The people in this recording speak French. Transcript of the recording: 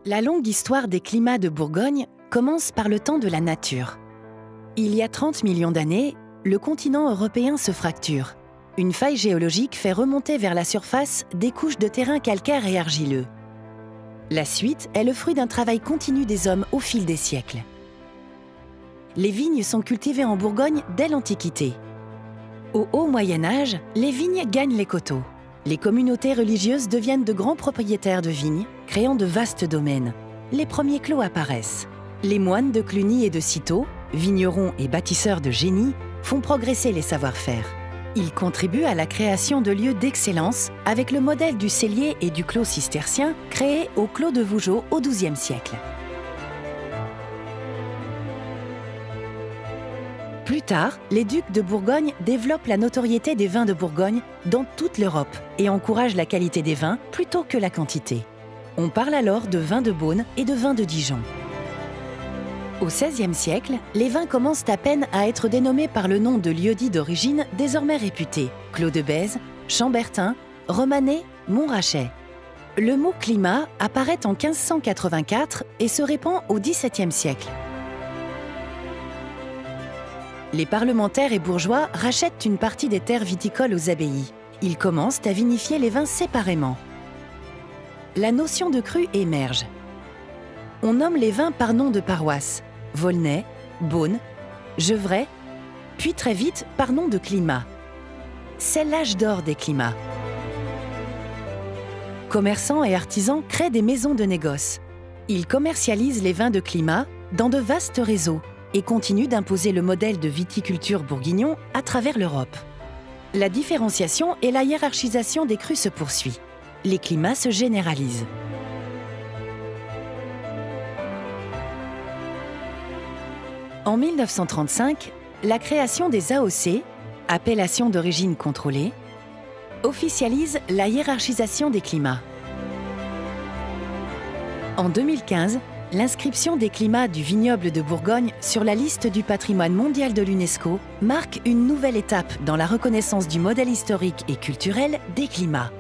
La longue histoire des climats de Bourgogne commence par le temps de la nature. Il y a 30 millions d'années, le continent européen se fracture. Une faille géologique fait remonter vers la surface des couches de terrain calcaire et argileux. La suite est le fruit d'un travail continu des hommes au fil des siècles. Les vignes sont cultivées en Bourgogne dès l'Antiquité. Au Haut Moyen Âge, les vignes gagnent les coteaux. Les communautés religieuses deviennent de grands propriétaires de vignes, créant de vastes domaines. Les premiers clos apparaissent. Les moines de Cluny et de Cîteaux, vignerons et bâtisseurs de génie, font progresser les savoir-faire. Ils contribuent à la création de lieux d'excellence avec le modèle du cellier et du clos cistercien créé au clos de Vougeot au XIIe siècle. Plus tard, les ducs de Bourgogne développent la notoriété des vins de Bourgogne dans toute l'Europe et encouragent la qualité des vins plutôt que la quantité. On parle alors de vin de Beaune et de vin de Dijon. Au XVIe siècle, les vins commencent à peine à être dénommés par le nom de lieux-dits d'origine désormais réputés: Clos de Bèze, Chambertin, Romanée, Montrachet. Le mot climat apparaît en 1584 et se répand au XVIIe siècle. Les parlementaires et bourgeois rachètent une partie des terres viticoles aux abbayes. Ils commencent à vinifier les vins séparément. La notion de cru émerge. On nomme les vins par nom de paroisse: Volnay, Beaune, Gevrey, puis très vite par nom de climat. C'est l'âge d'or des climats. Commerçants et artisans créent des maisons de négoce. Ils commercialisent les vins de climat dans de vastes réseaux et continuent d'imposer le modèle de viticulture bourguignon à travers l'Europe. La différenciation et la hiérarchisation des crus se poursuit. Les climats se généralisent. En 1935, la création des AOC, appellations d'origine contrôlée, officialise la hiérarchisation des climats. En 2015, l'inscription des climats du vignoble de Bourgogne sur la liste du patrimoine mondial de l'UNESCO marque une nouvelle étape dans la reconnaissance du modèle historique et culturel des climats.